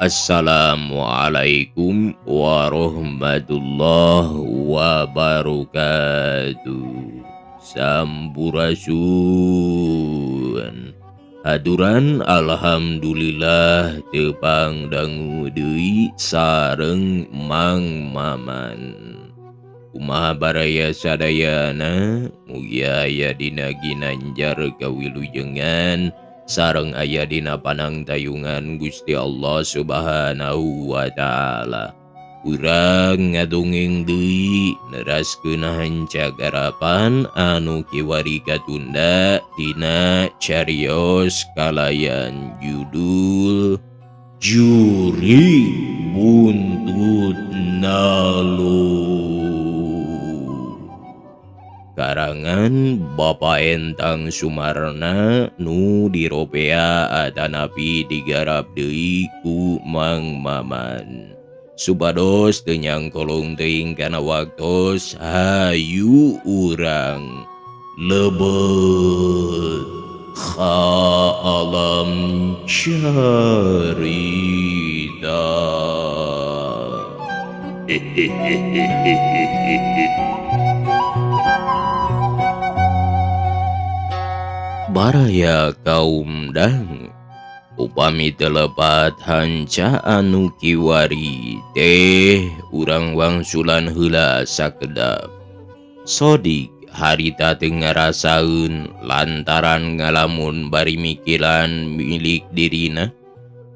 Assalamualaikum warahmatullahi wabarakatuh. Sampurasun. Haduran alhamdulillah tepang dangu deui sareng Mang Maman. Kumaha baraya sadayana mugi aya dina ginanjar kawilujengan sareng aya dina panangtayungan Gusti Allah Subhanahu wa taala. Urang ngadongeng deui neraskeun hancagarapan anu kiwari katunda dina carios kalayan judul Juri Buntut Nalu. Karangan Bapak Entang Sumarna nu diropea atanapi digarap deui ku Mang Maman. Supados teu nyangkolong teuing kana waktos hayu urang lebet ka alam carita. Baraya kaum dang upami telepat hanca anu kiwari teh urang wangsulan heula sakedap. Sodik harita teu ngarasaeun lantaran ngalamun bari mikiran milik dirina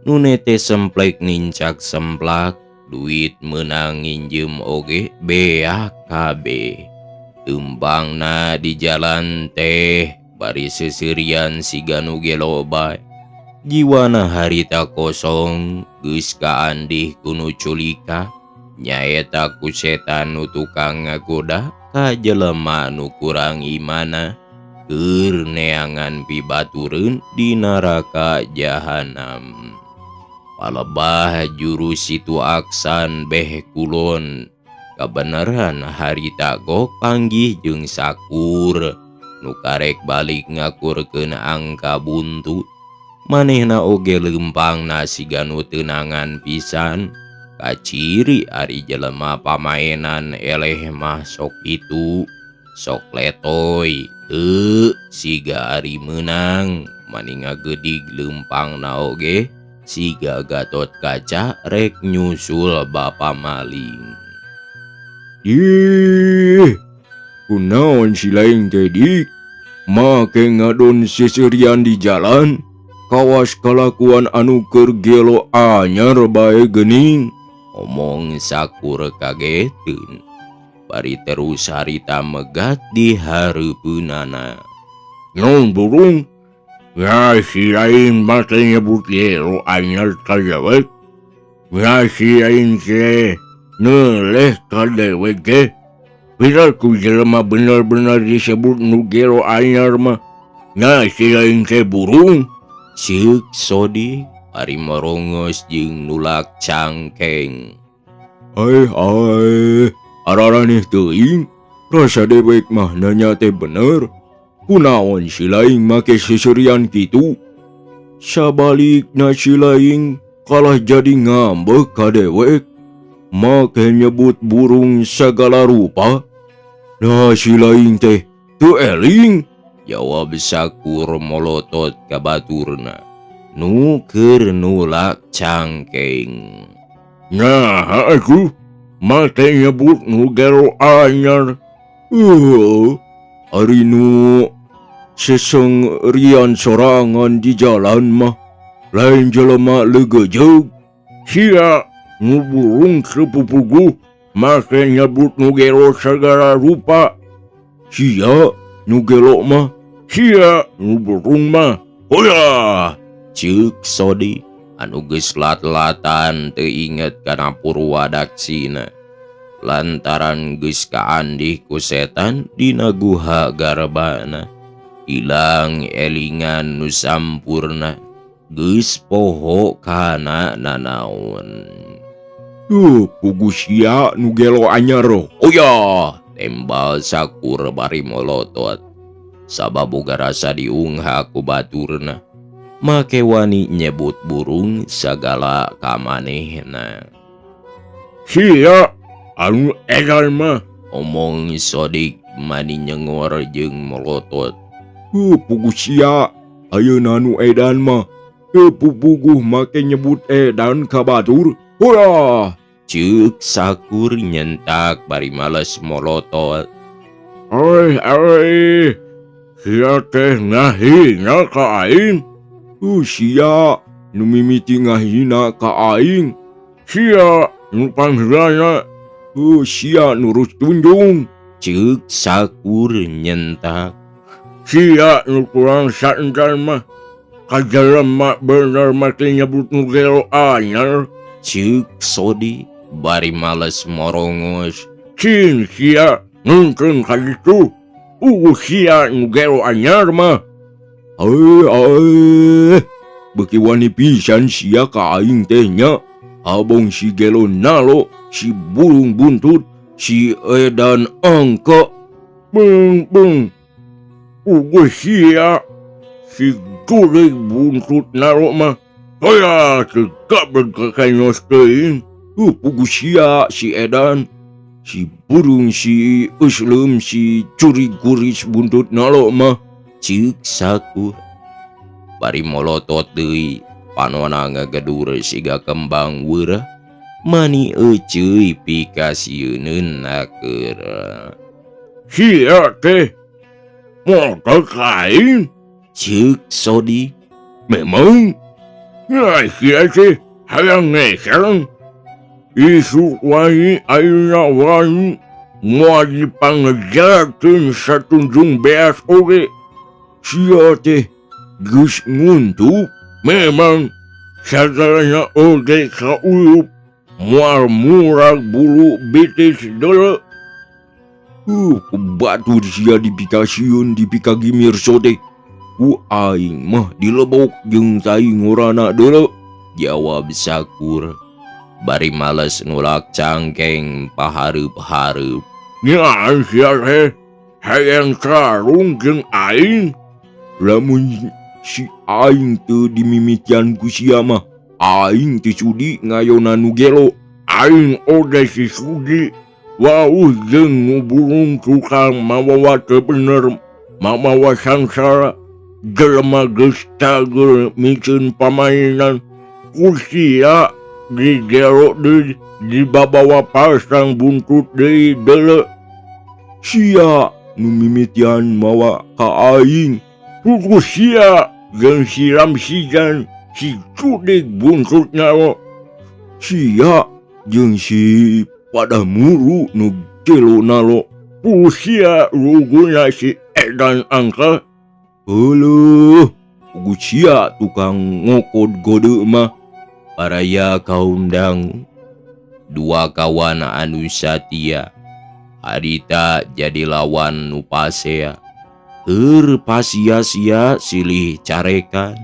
nu teh semplek nincak semplak duit meunang nginjem oge beak kabeh. Tumpangna di jalan teh bari seserian siga nu geloba. Jiwana harita kosong geus kaandih ku nu culika nyaeta ku setan nu tukang ngagoda ka jelema nu kurang imana keur neangan pibatureun di neraka jahanam. Palebah jurus itu aksan beh kulon kabeneran harita gok panggih jeung sakur nu karek balik ngakurkeun angka buntut. Manehna oge lempangna siga nu teunangan pisan kaciri ari jelema pamaenan eleh mah sok itu sok letoy teu siga ari meunang mani ngageudig lempangna oge siga Gatot Kaca rek nyusul bapa maling. Ih, kunaon si laing teh dik? Make ngadon seserian di jalan? Kawas kalakuan anu keur gelo anyar bae geuning. Omong sakur kageteun. Bari terus harita megat di hareupeunana. Naon burung? Ya si lain mate nyebut gelo anyar ka dewek. Ya si lain teh neleh ka dewek teh. Pira ku jelema bener-bener disebut nu gelo anyar mah. Ya si lain teh burung. Ceuk Sodik bari morongos jeung nulak cangkeng. Hai, araraneh teuing, rasa dewek mah nanya teh bener. Kunaon si laing make seserian kitu? Sabalikna si laing kalah jadi ngambek ka dewek, make nyebut burung segala rupa. Nah si laing teh teu eling. Jawab sakur molotot ka baturna nu keur nulak cangkeng. Nah aku mate nyebut nu gelo anyar. Ari nu sesengrian sorangan di jalan mah lain jelema legejeug. Sia nu burung sepupugu make nyebut nu gelo segala rupa. Sia nu gelo mah sia nu burung mah hoya. Ceuk Sodik anu geus lat-latan teu inget kana purwadaksina lantaran geus kaandih ku setan dina guha garbana. Ilang elingan nu sampurna geus poho kana nanaon. Pugu sia nu gelo anyar hoya. Tembal sakur bari molotot. Sababoga rasa diungha ku baturna. make wani nyebut burung sagala kamanehna. Sia anu edan mah. Omong Sodik mani nyengor jeung melotot. Puguh sia ayeuna anu edan mah. Puguh make nyebut edan ka batur. Hola. Ceuk Sakur nyentak bari males melotot. Ai, sia teh ngahina ka aing. Sia nu mimiti ngahina ka aing. Sia nu pangheulana. Sia nurus tunjung. Ceuk Sakur nyentak. Sia nu kurang santan mah. Kajelema bener make nyebut nu gelo anyar. Ceuk Sodik bari males morongos. Cing sia ngengkeun ka ditu. Sia nu gelo anyar mah. Beki wani pisan sia ka aing teh nya. Abong si gelo nalo, si burung buntut, si edan angka. Beng. Puguh sia si gurig buntut nalo mah. Hoya tegak berkakanyos teuing. Puguh sia si edan, si burung si uslem, si curi guris buntut nalo mah. Ceuk Sakur bari molotot deui. Panona ngagedur siga kembang weurah mani euceuy pikasieun keur. Sia teh motor kain. Ceuk Sodik. Memang sia teh hayang ngesereng. Isuk wani ayeuna wani moal dipanggejarkeun satunjung beas oge. Sia teh geus nguntup. Memang sagalanya oge kauyup. Moal murag bulu bitis deuleu. Batur sia dipikasieun dipikagimir sote. Ku aing mah dilebok jeung tai ngorana deuleu. Jawab Sakur bari males nulak cangkeng pahareup-hareup. Nyaan sia teh hayang sarung jeung aing. Lamun si aing teu dimimitian ku sia mah, aing teu sudi ngayona nu gelo. Aing oge si sudi wauh jeung nu burung tukang mawawa teu bener mamawa sangsara. Jelema geus tageur mikeun pamainan. Ku sia di gelo deui dibabawa pasang buntut deui deuleu. Sia nu mimitian mawa ka aing. Puguh sia jeung siram sigan si cudik buntut nyawa. Sia jeung si padamuru nu gelo nalo. Puguh sia luguna si edan angka. Heueuh, puguh sia tukang ngokod gode mah. Paraya kaum dangu, dua kawan anu satia, harita jadi lawan nu pasea. Keur pasia-sia silih carekan,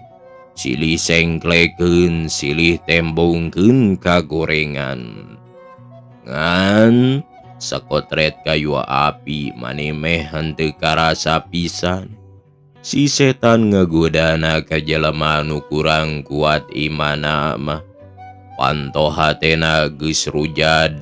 silih sengklekeun, silih tembongkeun kagorengan. Ngan sakotret kayu api manemeh henteu karasa pisan. Si setan ngagodana ka jelema nu kurang kuat imana mah. Panto hatena geus rujad.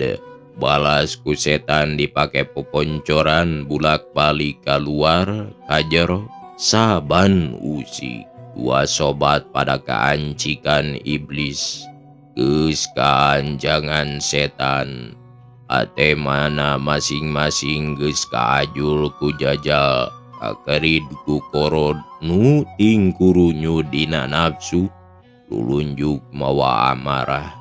Balas ku setan dipake peponcoran bulak-balik keluar kajero saban usi. Dua sobat pada kaancikan iblis. Geus kaanjangan setan. Ate mana masing-masing geus kaajul ku jajal. Kakerid ku korod nu tingkurunya dina nafsu. Lulunjuk mawa amarah.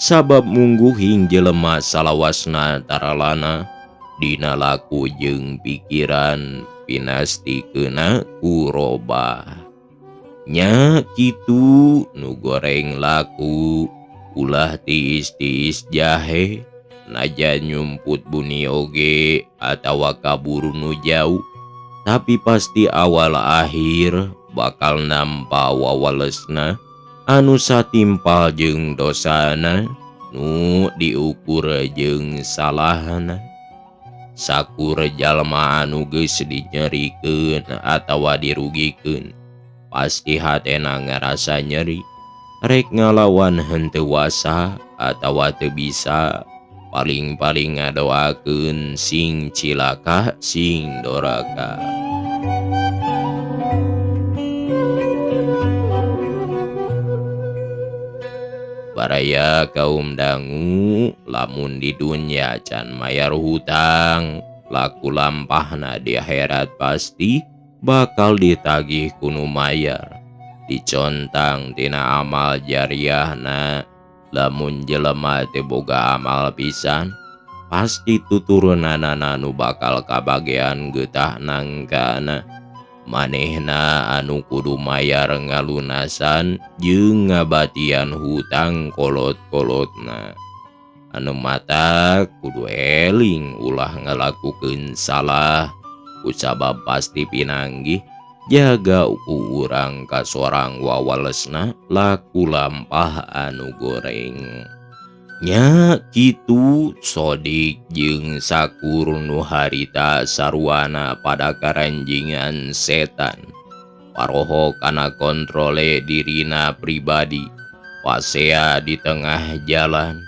Sabab mungguhing jelema salawasna taralana dina laku jeung pikiran pinastikeuna ku robah. Nya kitu nu goreng laku ulah tiis-tiis jahe najan nyumput buni oge atawa kaburu nu jauh tapi pasti awal akhir bakal nampa wawalesna anu satimpal jeung dosana nu diukur jeung salahna. Sakur jalma anu geus dinyerikeun atawa dirugikeun pasti hatena ngerasa nyeri, rek ngalawan henteu wasa atawa teu bisa, paling-paling ngadoakeun sing cilaka sing doraka. Baraya kaum dangu, lamun di dunya can mayar hutang, laku lampahna di akhirat pasti bakal ditagih kuno mayar. Dicontang tina amal jariahna, lamun jelema teu boga amal pisan, pasti tuturunana nu bakal kabagean geutah nangkana. Manehna anu kudu mayar ngalunasan jeung ngabatian hutang kolot-kolotna. Anu mata kudu eling ulah ngalakukeun salah, kusabab pasti pinanggih jaga urang ka sorang wawalesna laku lampah anu goreng. Nya kitu Sodik jeung Sakur nu harita sarwana pada karanjingan setan. Paroho kana kontrole dirina pribadi, pasea di tengah jalan.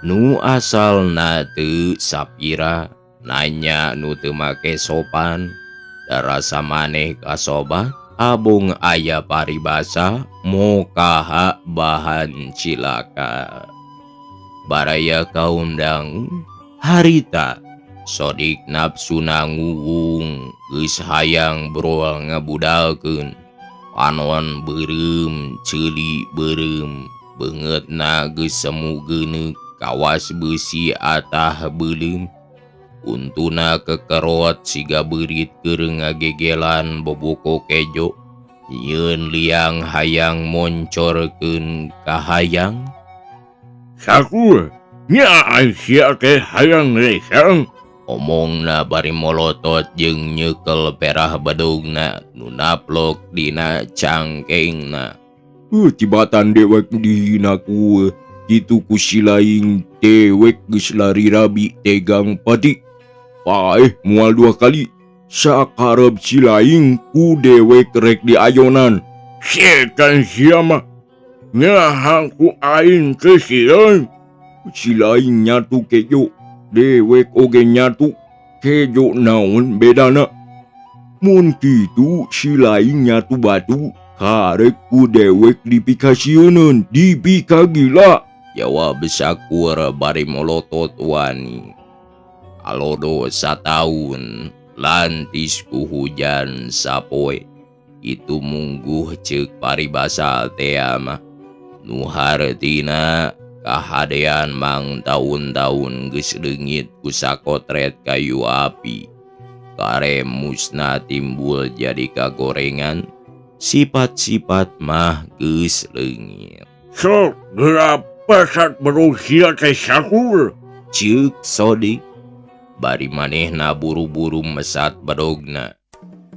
Nu asalna teu sapira, nanya nu teu make sopan, darasa maneh kasobat, abung aya paribasa, mokaha bahan cilaka. Baraya kaum dangu, harita Sodik nafsuna nguwung, geus hayang brol ngabudalkeun, panon beureum ceuli beureum, beungeutna geus semu geuneuk, kawas beusi atah beuleum, untuna kekerot siga beurit keur ngagegelan boboko kejo, nyieun liang hayang moncorkeun ka hayang. Sakur, nya sia teh hayang resang. Omongna bari molotot jeung nyekel perah badogna nu naplok dina cangkengna. Tibatan dewek dihina ku, kitu ku silaing dewek geus lari rabi tegang pati. Paeh moal 2 kali, sakarep silaing ku dewek rek diayonan. Setan sia mah. Nyahang ku aing ke silaing. Silaing nyatu kejo, dewek oge nyatu. Kejo naon bedana? Mun kitu silaing nyatu batu, karek ku dewek dipikasieun, dipikagila. Jawab Sakur bari molotot wani. Alodo sataun, lantis ku hujan sapoe. Itu mungguh ceuk paribasa teh mah. Nu hartina kahadean mang taun-taun geus leungit ku sakotret kayu api. Kare musna timbul jadi kagorengan, sifat-sifat mah geus leungit. Sok berapa saat berusia teh Sakur? Ceuk Sodik. Bari manehna buru-buru mesat badogna.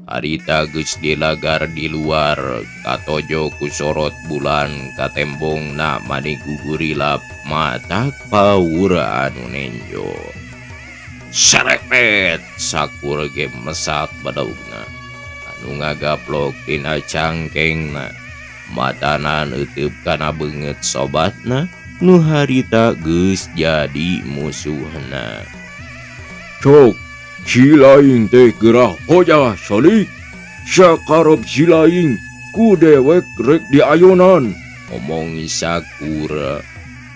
Harita geus dilagar di luar, katojo ku sorot bulan, katembongna maneh gugurilap matak paur anu nenjo. Serepet Sakur ge mesat badogna. Anu ngagaplok tina cangkengna, matana neuteub kana beungeut sobatna, nu harita geus jadi musuhna. Cok, silaing teh gerah hoja Sodik. Sakarep silaing ku dewek rek diayonan. Omong Sakur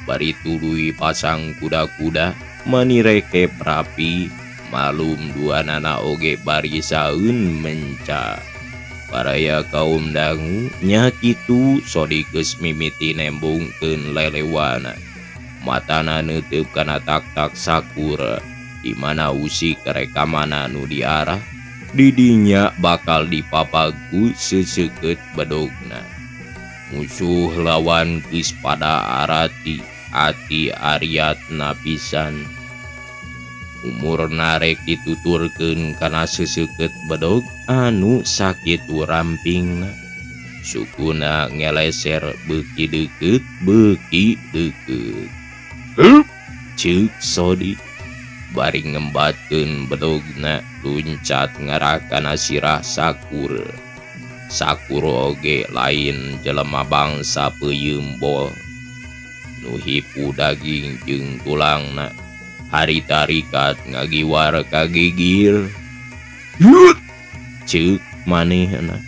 bari tuluy pasang kuda-kuda manireke rapi, malum duanana oge bari saeun menca. Baraya kaum dangu, nya kitu Sodik geus mimiti nembungkeun lelewana. Matana neuteub kana tak-tak Sakur, di mana usik rekamana nu diarah, didinya bakal dipapagu seseukeut badogna. Musuh lawan geus pada arati, ati ariatna pisan. Umurna rek dituturkeun kana seseukeut badog anu sakitu rampingna. Sukuna ngeleser beuki deukeut, beuki deukeut. Ceuk Sodik. Bari ngembatkeun bedogna luncat ngarah kana sirah Sakur. Sakura oge lain jelema bangsa peuyeum bol nu hipu daging jeung tulangna. Harita rikat ngagiwar kagigir. Yut! Ceuk manehna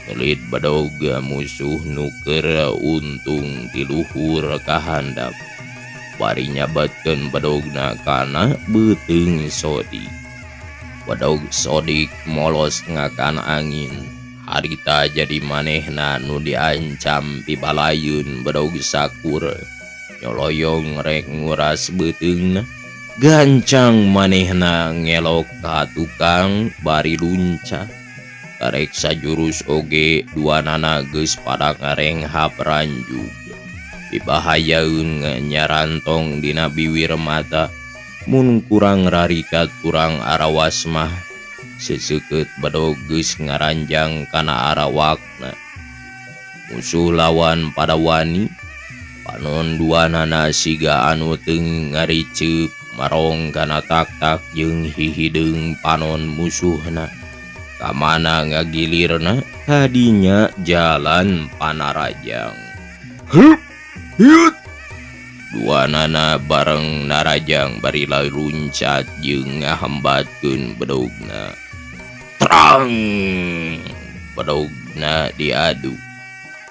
ngelit badoga musuh nu keur untung di luhur kahandap. Bari nyabetkeun badogna kana beuteung Sodik. Badog Sodik molos ngakan angin. Harita jadi manehna nu diancam pibalayun badog Sakura. Nyoloyong rek nguras beuteungna. Gancang manehna ngelok ka tukang bari lunca. Karek sajurus oge duanana geus pada ngarenghap ranjug. Dibahayaeun nyarantong dina biwir mata. Mun kurang rarikat kurang arawas mah seseukeut badog geus ngaranjang kana arawakna. Musuh lawan pada wani. Panon duanana siga anu teung ngariceup marong kana tak-tak jeung hihideung panon musuhna. Kamana ngagilirna kadinya jalan Panarajang. Hup! Yut! Duanana bareng Narajang bari luncat jeung ngahambatkeun badogna. Terang! Badogna diadu.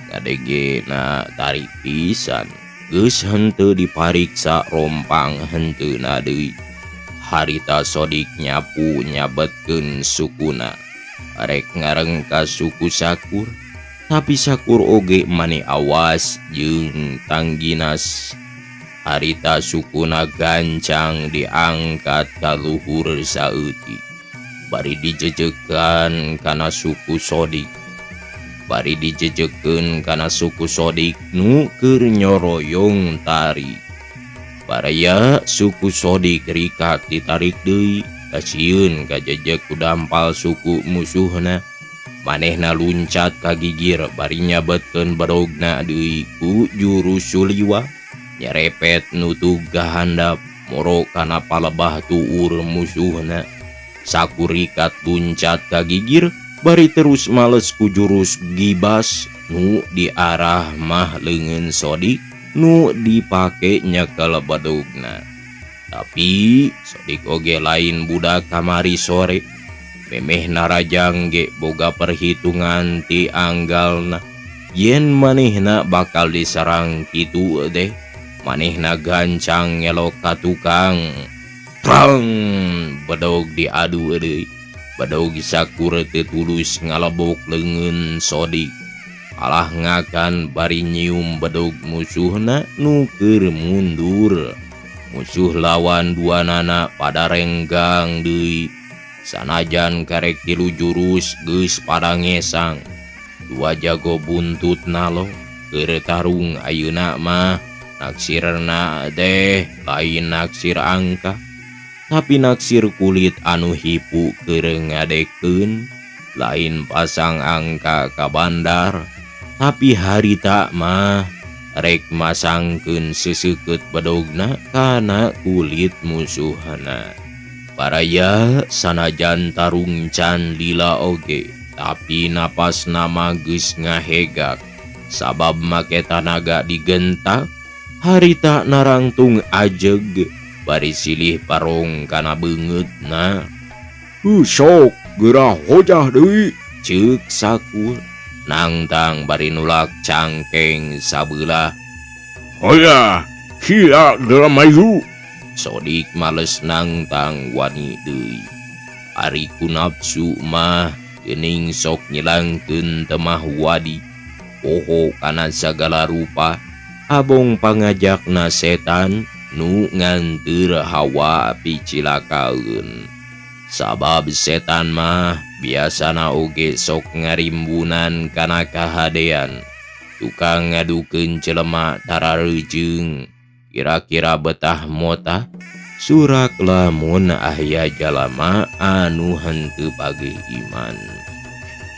Ngadegena tarik pisan. Geus henteu dipariksa rompang henteuna deui. Harita Sodik nyapu nyabetkeun sukuna. Arek ngarengka suku Sakur. Tapi Sakur oge mani awas jeung tangginas. Harita sukuna gancang diangkat ka luhur saeutik. Bari dijejekan kana suku Sodik. Bari dijejekeun kana suku Sodik nu keur nyoroyong tari. Baraya suku Sodik rikat ditarik deui kasieun kajejek ku dampal suku musuhna. Manehna luncat kagigir bari nyabetkeun badogna deui ku jurus suliwa. Nyerepet nutug gahandap moro kana palebah tuur musuhna. Sakur rikat luncat kagigir. Bari terus males ku jurus gibas nu diarah mah leungeun Sodik nu dipake nyekel badogna. Tapi Sodik oge lain budak kamari sore. Memeh Narajang ge boga perhitungan ti anggalna. Yen manehna bakal diserang kitu deh. Manehna gancang ngelok ka tukang. Prang! Badog diadu deui. Badog Sakura teu tulus ngalebok leungeun Sodik. Alah ngakan bari nyium badog musuhna nu keur mundur. Musuh lawan duanana pada renggang deui. Sanajan karek tilu jurus geus pada ngesang. Dua jago buntutna lo keur tarung ayeuna mah naksirna teh lain naksir angka. Tapi naksir kulit anu hipu keur ngadekeun lain pasang angka ka bandar. Tapi harita mah rek masangkeun seseukeut badogna kana kulit musuhna. Baraya sanajan tarung can lila oge, tapi napas nama geus ngahegak. Sabab make tanaga digentak, harita narangtung ajeg. Bari silih parong kana beungeutna. Sok geurah hojah deui. Ceuk Sakur. Nangtang bari nulak cangkeng sabelah. Hoya, sila geurah maju. Sodik males nangtang wani deui. Ari ku nafsu mah geuning sok nyilangkeun temah wadi. Poho kana sagala rupa. Abong pangajakna setan nu nganteur hawa picilakaeun. Sabab setan mah biasana oge sok ngarimbunan kana kahadean. Tukang ngadukeun jelema tarareujeng. Kira-kira betah mota surak lamun aya jalama anu henteu pageh iman.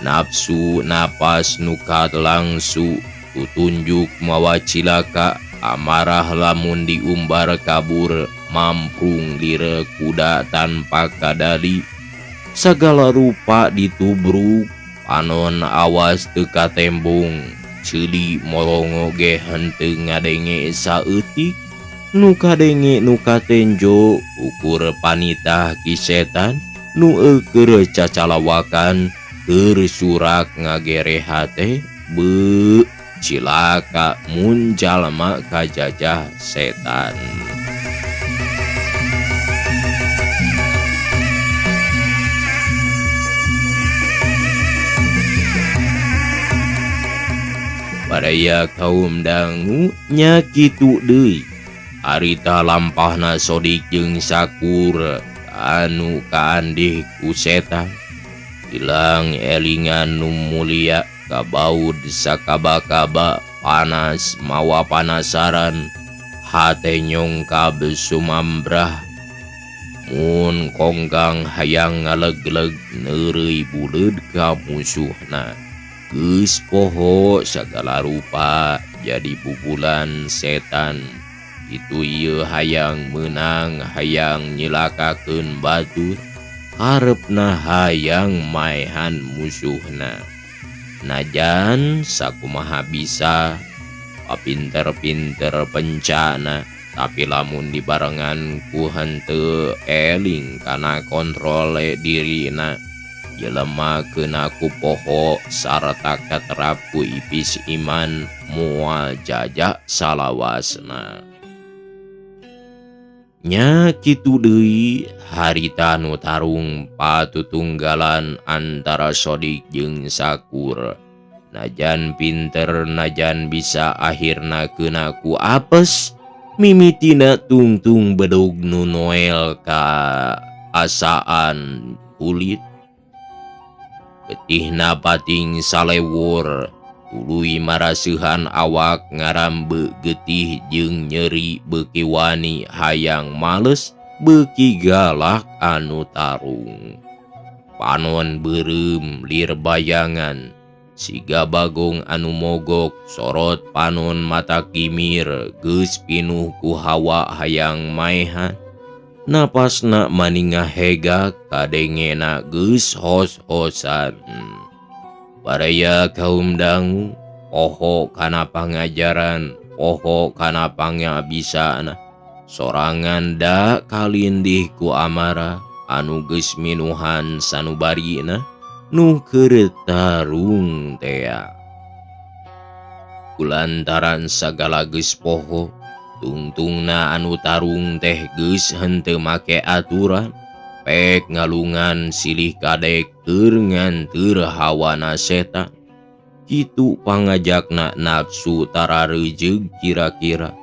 Nafsu napas nukat langsu tutunjuk mawa cilaka. Amarah lamun diumbar kabur mamprung lire kuda tanpa kadali. Sagala rupa ditubruk panon awas teu tembung, ceuli molongo ge henteu ngadenge saeutik, nu kadenge nu katenjo ukur panitah ki setan, nu keur cacalawakan keur surak ngagereha teh beu cilaka mun jalma kajajah setan. Baraya kaum dangu nya kitu deui. Harita lampahna Sodik jeung Sakur anu kaandih ku setan. Hilang elingan nu mulia kabaud sakaba-kaba panas mawa panasaran hate nyongkab sumambrah mun konggang hayang ngaleg-leg neureuy buleud ka musuhna. Geus poho sagala rupa jadi bubulan setan. Itu ieu hayang menang hayang nyilakakeun batur, harepna hayang maehan musuhna. Najan sakumaha bisa papinter-pinter pencana, tapi lamun dibarengan ku henteu eling kana kontrole dirina, jelema keuna ku poho sarta katerap ku ipis iman moal jajak salawasna. Nya kitu deui harita nu tarung patutunggalan antara Sodik jeung Sakur. Najan pinter najan bisa akhirna keuna ku apes, mimitina tungtung bedog nu noel ka asaan kulit. Getihna pating salewur, tuluy maraseuhan awak ngarambe getih jeung nyeri beuki wani hayang males beuki galak anu tarung. Panon beureum lir bayangan, siga bagong anu mogok sorot panon mata kimir geus pinuh ku hawa hayang maehan. Napasna maningah hegak kadengena geus hos-hosan. Baraya kaum dangu poho kana pangajaran, poho kana pangabisana, sorangan da kalindih ku amara anu geus minuhan sanubarina nu keur tarung tea. Kulantaran sagala geus poho, tungtungna anu tarung teh geus henteu make aturan, pek ngalungan silih kadek keur nganteur hawana setan. Kitu pangajakna nafsu tarareujeg kira-kira.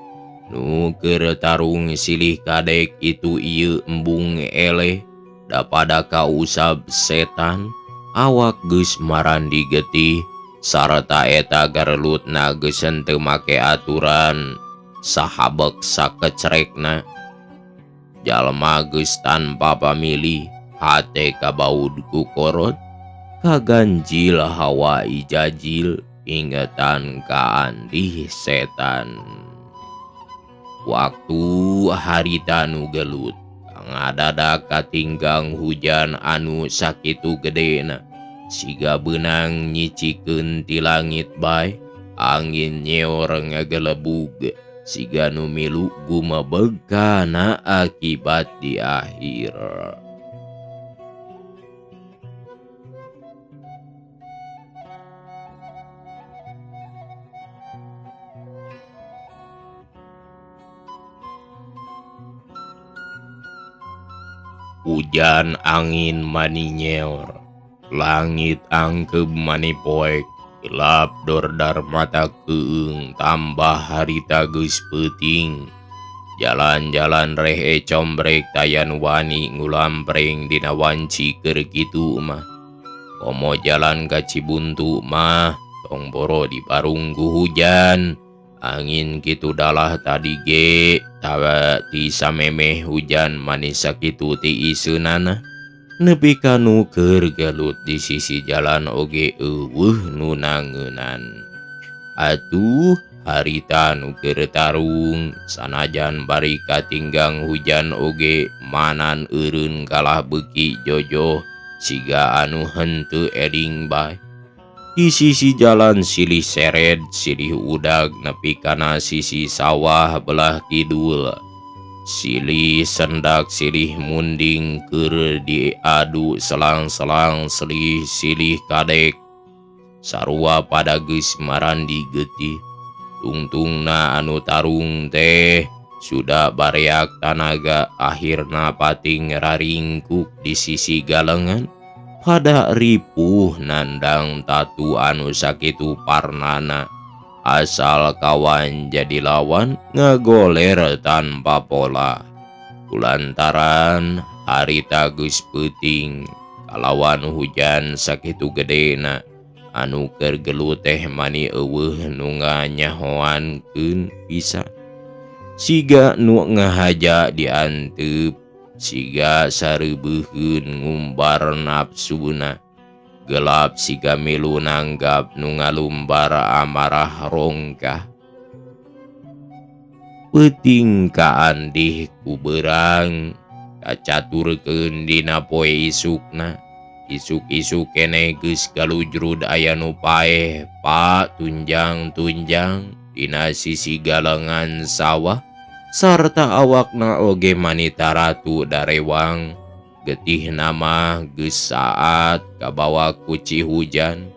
Nu keur tarung silih kadek itu ieu embung eleh, dapada kausab setan, awak geus marandi getih, sarta eta garelutna geus henteu make aturan, sahabek sakecrekna. Jalma geus tanpa pamilih, hate kabaud ku korot, kaganjil hawa ijajil, ingetan kaandih setan. Waktu harita nu gelut, ngadadak katinggang hujan anu sakitu gedena, siga beunang nyicikeun ti langit bae, angin nyeor ngagelebug, siga nu milu gumebeg kana akibat di akhir. Hujan angin mani nyeor, langit angkeb mani poek, gelap dordar mata keung, tambah harita geus peuting. Jalan-jalan rehe combrek tayan wani ngulampreng dina wanci keur kitu mah. Komo jalan ka Cibuntu mah tong boro diparunggu hujan. Angin kitu dalah tadi ge tawa ti samemeh hujan manis sakitu ti iseunana. Nepi kanu keur gelut di sisi jalan oge eueuh nu nangeunan. Atuh harita nu keur tarung, sanajan bari katinggang hujan oge manan eureun kalah beuki jojo siga anu henteu eding bae. Di sisi jalan silih seret silih udag nepi kana sisi sawah belah kidul. Silih sendak silih munding keur diadu selang-selang silih kadek. Sarua pada geus marandi getih. Tungtungna anu tarung teh sudah bareak tanaga akhirna pating raringkuk di sisi galengan. Pada ripuh nandang tatu anu sakitu parnana. Asal kawan jadi lawan ngagoler tanpa pola. Kulantaran harita geus peuting kalawan hujan sakitu gedena. Anu keur gelut teh mani eueuh nu nganyahoankeun pisan. Siga nu ngahaja diantep, siga sareubeheun ngumbar nafsuna. Gelap siga milu nanggap nu ngalumbar amarah rongkah. Peuting kaandih ku beurang kacaturkeun dina poe isukna. Isuk-isuk keneh geus galujrud aya nu paeh pak tunjang-tunjang dina sisi galengan sawah sarta awakna oge manita ratu darewang. Getih nama geus saat kabawa ku cihujan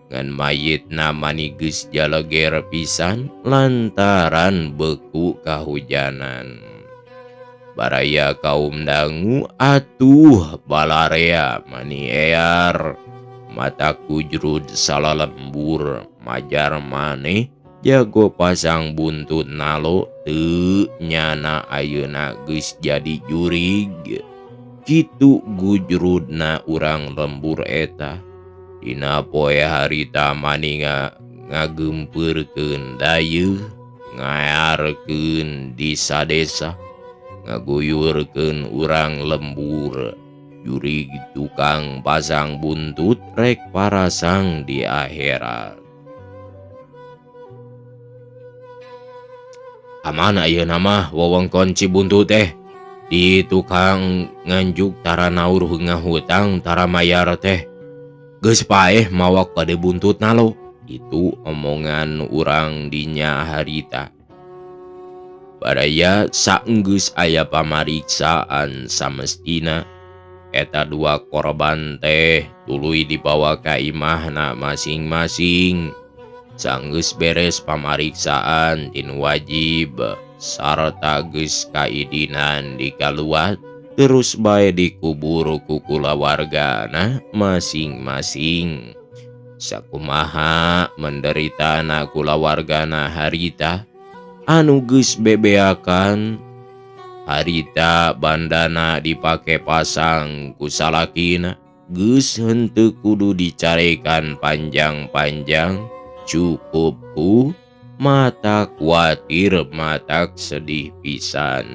ngan mayitna mani geus jaleger pisan lantaran beku kahujanan. Baraya kaum dangu atuh balarea mani ear mata kujrud salah lembur majar maneh jago pasang buntut nalo teu nyana ayeuna geus jadi jurig. Kitu gujrudna urang lembur eta dina poe harita mani ngagempurkeun dayeuh ngaearkeun di sadesa ngaguyurkeun urang lembur jurig tukang pasang buntut rek parasang di akhirat. Aman ayeuna mah wewengkon Cibuntut teh di tukang nganjuk tara naur heungah hutang tara mayar teh geus paeh mawak kade buntut nalo. Itu omongan urang dinya harita. Baraya saenggeus aya pamariksaan samestina eta dua korban teh tuluy dibawa ka imahna masing-masing. Sanggeus beres pamariksaan tinu wajib sarta geus kaidinan dikaluat terus bae dikubur ku kulawargana masing-masing. Sakumaha menderitana kulawargana harita anu geus bebeakan. Harita bandana dipake pasang ku salakina geus henteu kudu dicarekan panjang-panjang cukup ku mata kuatir matak sedih pisan.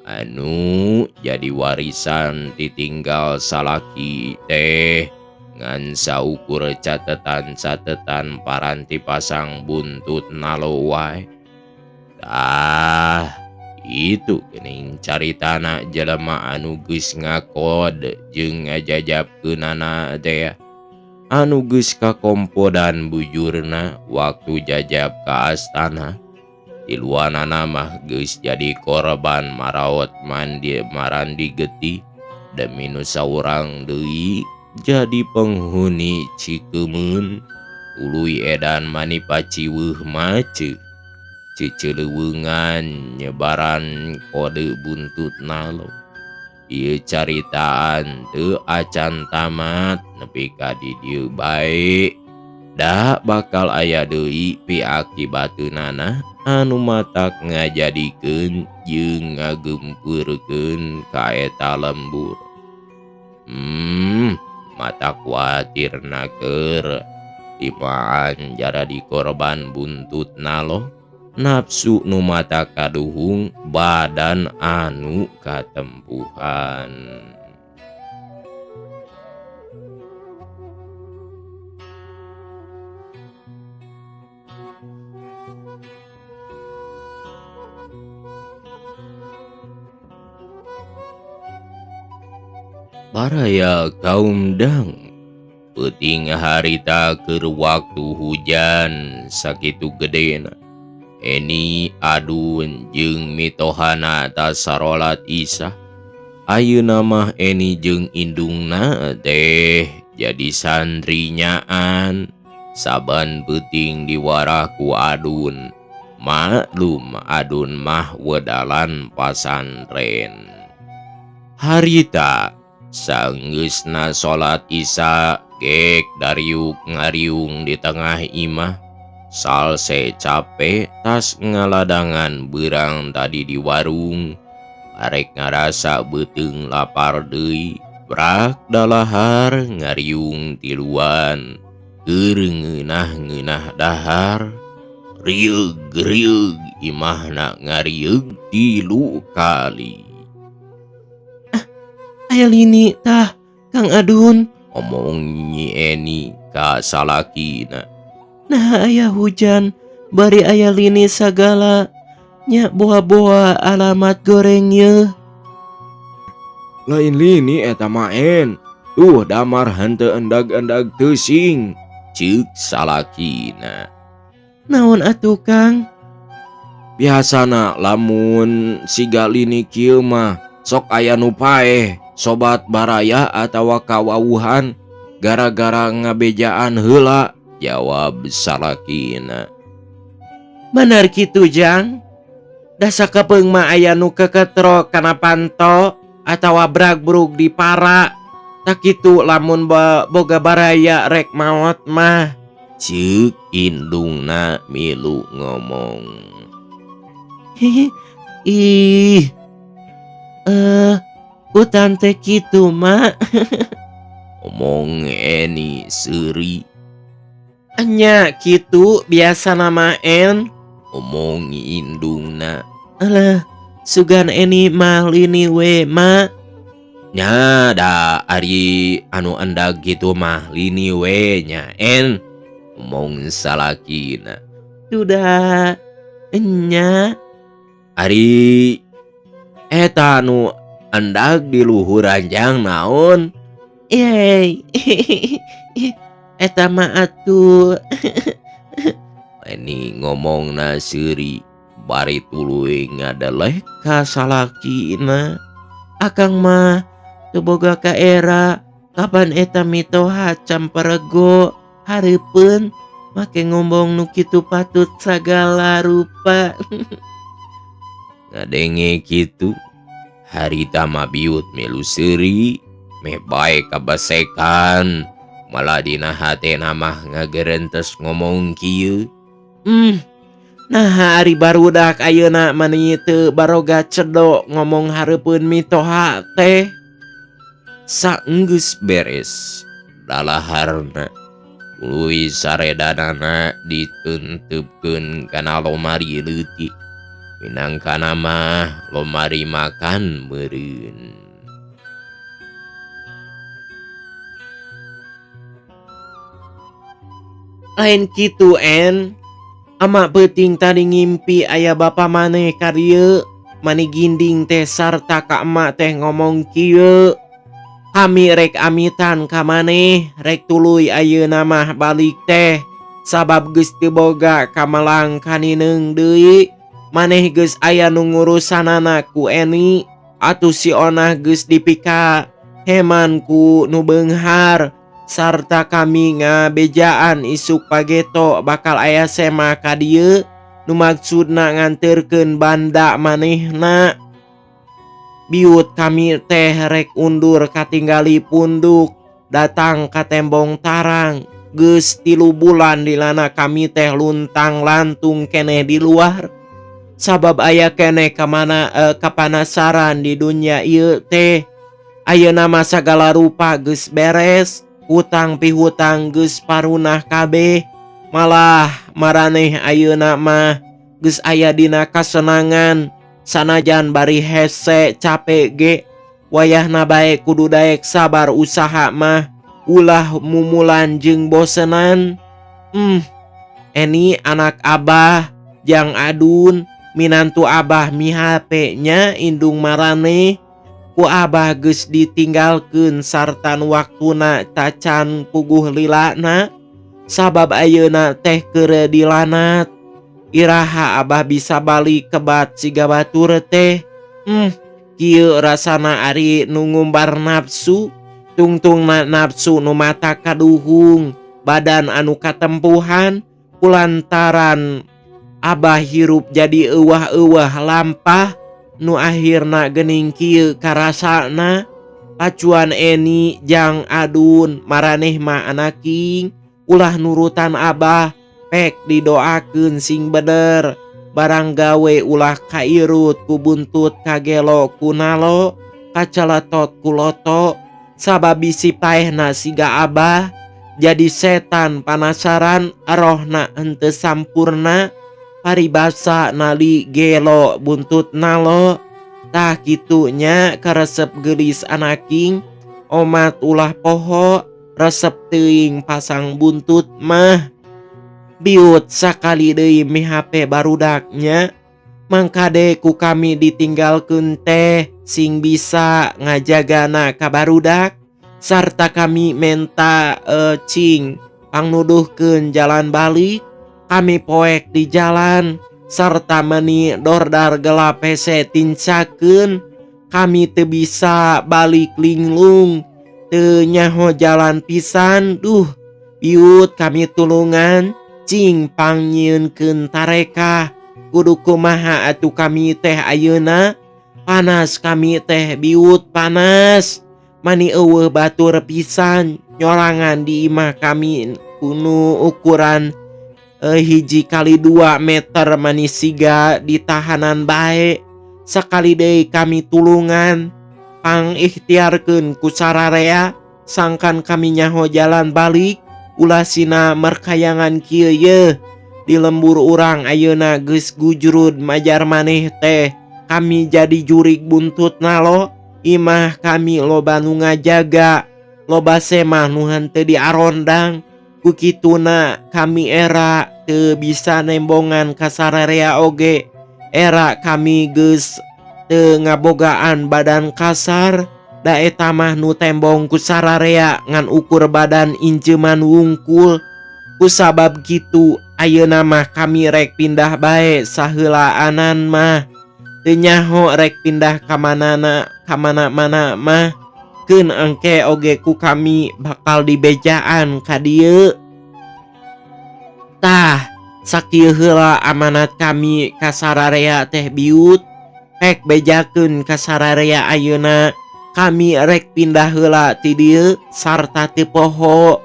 Anu jadi warisan ditinggal salaki teh ngan saukur catetan-catetan paranti pasang buntut nalo wae. Tah itu geuning caritana jelema anu geus ngakod jeung ngajajabkeunana teh anu geus kakompodan bujurna waktu jajab ka astana. Tiluanana mah geus jadi korban maraot marandi getih demi nu saurang deui jadi penghuni Cikemeun. Uluy edan mani paciweuh maceu ceceleweungan nyebaran kode buntut nalo. Ieu caritaan teu acan tamat nepi ka di dieu bae. Da bakal aya deui piakibateunana anu matak ngajadikeun jeung ngagempurkeun ka eta lembur. Mata kuatirna keur timaan jara di korban buntut nalo. Nafsu nu mata kaduhung badan anu katempuhan. Baraya kaum dang Peuting harita keur waktu hujan sakitu gedena. Eni adun jeung mitohana ta sarolat Isya. Ayeuna mah Eni jeung indungna teh jadi sandrinyaan. Saban peuting diwarah ku adun. Maklum adun mah wedalan pasantren. Harita sanggeusna salat Isya gek dariuk ngariung di tengah imah. Salse capek tas ngaladangan beurang tadi di warung. Arek ngarasa beuteung lapar deui. Brak dalahar ngariung tiluan. Keur ngeunah-ngeunah dahar. Riug-riug imahna ngariug 3 kali. Aya lini tah Kang Adun, Omong Nyi Eni ka salakina. nah aya hujan, bari aya lini sagala. Nya boa-boa alamat goreng ye. Lain lini eta maen. Tuh damar henteu endag-endag teuing. Ceuk salakina. Naon atuh Kang? Biasana lamun siga lini kieu mah sok aya nu paeh, sobat baraya atawa kawawuhan gara-gara ngabejaan heula. Jawab salakina. Bener kitu Jang. Da sakapeung mah aya nu keketro kana panto atawa brag-brug di para. Tak kitu lamun boga baraya rek maot mah. Ceuk indungna milu ngomong. Ih. Utan teh kitu mak. Omong Eni seuri. Nya kitu biasa nama en. Omong indungna. Alah, sugan Eni mah lini we mak. Nya da ari anu endag gitu mah lini we nya en. Omong salakina. Sudah. Nya. Ari eta anu endag di luhur ranjang naon? Yeay. Eta mah atuh. Eni ngomongna seuri. Bari tuluy ngadeleh ka salakina. Akang mah teu boga ka era. Kapan eta mitoha camperego hareupeun make ngombong nu kitu patut sagala rupa. Ngadenge kitu. Harita mah biut milu seuri. Meh bae kabasekan. Malah dina hatena mah ngagerentes ngomong kieu. Nah ari barudak ayeuna mani teu baroga cedok ngomong hareupeun mitoha teh. Saenggeus beres dalaharna tuluy saredanana dituntupkeun kana lomari leutik. Minangkana mah lomari makan meureun. Lain kitu en. Ama peuting tadi ngimpi aya bapa maneh ka dieu. Mani ginding teh sarta ka emak teh ngomong kieu. Kami rek amitan ka maneh, rek tuluy ayeuna mah balik teh. Sabab geus teu boga kamalang kanineung deui. Maneh geus aya nu ngurusanana ku Eni. Atuh si Onah geus dipika heman ku nu beunghar. Sarta kami ngabejaan isuk pageto bakal aya sema ka dieu nu maksudna nganterkeun banda manehna. Biut kami teh rek undur katinggali punduk datang ka tembong tarang. Geus 3 bulan dilana kami teh luntang lantung keneh di luar. Sabab aya keneh kapanasaran di dunia ieu teh. Ayeuna mah sagala rupa geus beres. Hutang pihutang geus parunah kabeh. Malah maraneh ayeuna mah geus aya dina kasenangan. Sanajan bari hese capek ge. Wayahna bae kudu daek sabar usaha mah. Ulah mumulan jeung bosenan. Eni anak Abah Jang Adun. Minantu Abah mihapenya indung maraneh. ku abah geus ditinggalkeun sartan waktuna tacan puguh lilana, sabab ayeuna teh keur dilanat. Iraha abah bisa balik kebat siga batur teh. Kieu rasana ari nu ngumbar nafsu, tungtungna nafsu nu mata kaduhung, badan anu katempuhan, kulantaran abah hirup jadi euwah-euwah lampah, nu akhirna geuning kieu karasana. Pacuan Eni jang adun maraneh mah anaking, ulah nurutan abah, pek didoakeun sing bener. Barang gawe ulah kairut ku buntut kagelo kunalo, kacalatot kuloto, sabab bisi paehna siga abah jadi setan panasaran arohna henteu sampurna, paribasa nali gelo buntut nalo. Tah kitunya karesep geulis anaking, omat ulah poho resep teuing pasang buntut mah. Biut sakali deui mihape barudaknya, mangkade ku kami ditinggalkeun teh sing bisa ngajagana ka barudak, sarta kami menta cing pangnuduhkeun jalan balik. Kami poek di jalan, sarta meni dordar gelap hese tincakeun. Kami teu bisa balik linglung, teu nyaho jalan pisan. Duh, biut kami tulungan, cing pangyieunkeun tareka. Kudu kumaha atuh kami teh ayeuna? Panas kami teh biut, panas. Mani eueuh batur pisan, nyorangan di imah kami kunu ukuran 1x2 meter, mani siga ditahanan bae. Sakali deui kami tulungan, pang ikhtiarkeun ku sararea, sangkan kami nyaho jalan balik. Ulah sina merkayangan kieu ye, di lembur urang ayeuna geus gujrud majar maneh teh kami jadi jurig buntut nalo. Imah kami loba nu ngajaga, loba semah nu henteu diarondang. Ku kituna kami era teu bisa nembongan ka sararea oge. Era kami geus teu ngabogaan badan kasar, da eta mah nu tembong ku sararea ngan ukur badan injeuman wungkul. Kusabab kitu ayeuna mah kami rek pindah bae saheulaanan mah, teu nyaho rek pindah ka mana-mana mah. Keun engke oge ku kami bakal dibejaan ka dieu. Tah sakieu heula amanat kami ka sararea teh biut, pek bejakeun ka sararea ayeuna. Kami rek pindah heula ti dieu sarta teu poho.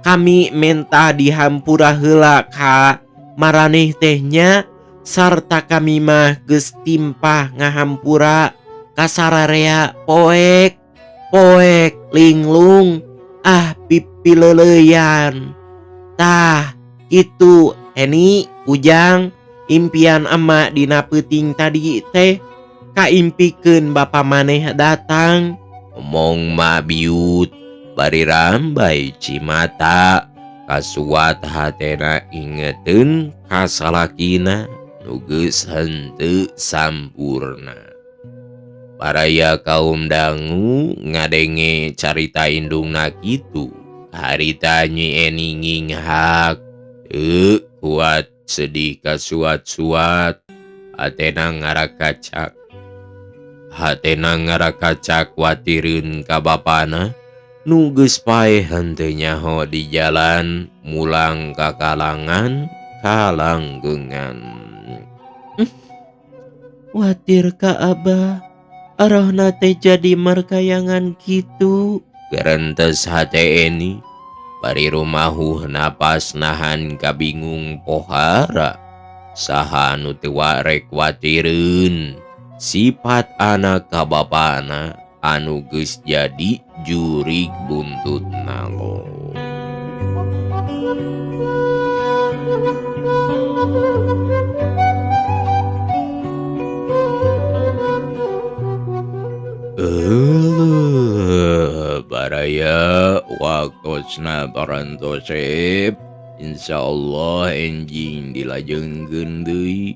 Kami menta dihampura heula ka maraneh tehnya, sarta kami mah geus timpah ngahampura ka sararea poek linglung, pipileuleyan. Tah itu Eni, Ujang, impian emak dina peuting tadi teh kaimpikeun bapa maneh datang. Omong mah biut, bari rambai cimata, kasuat hatena ingeteun ka salakina nu geus henteu sampurna. Paraya kaum dangu ngadenge carita indungna kitu, harita Nyi Eni nginghak teu kuat sedih kasuat-suat, hatena ngarakacak watireun ka bapana nu geus paeh henteu nyaho di jalan mulang ka kalangan kalanggengan. Watir ka abah, arahna teh jadi merkayangan kitu. Gerentes hate Eni, bari rumahuh napas nahan kabingung pohara, saha nu teu warek watireun sifat anak ka bapana anu geus jadi jurig buntut nalo. Baraya waktosna barantosep, insyaallah enjing dilajengkeun deui.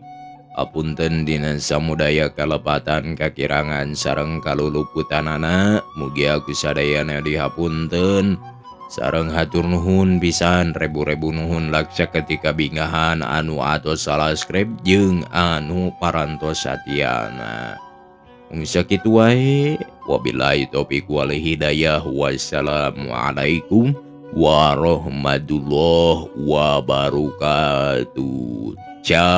Apunten dina samudaya kalepatan kakirangan sareng kaluluputanana, mugi aku sadayana dihapunten. Sareng hatur nuhun pisan rebu-rebu nuhun laksa ketika bingahan anu atos subscribe jeung anu parantos satyana. Mung sakitu wae, wabillahi taufiq wal hidayah. Wassalamualaikum warahmatullahi wabarakatuh. Ciao.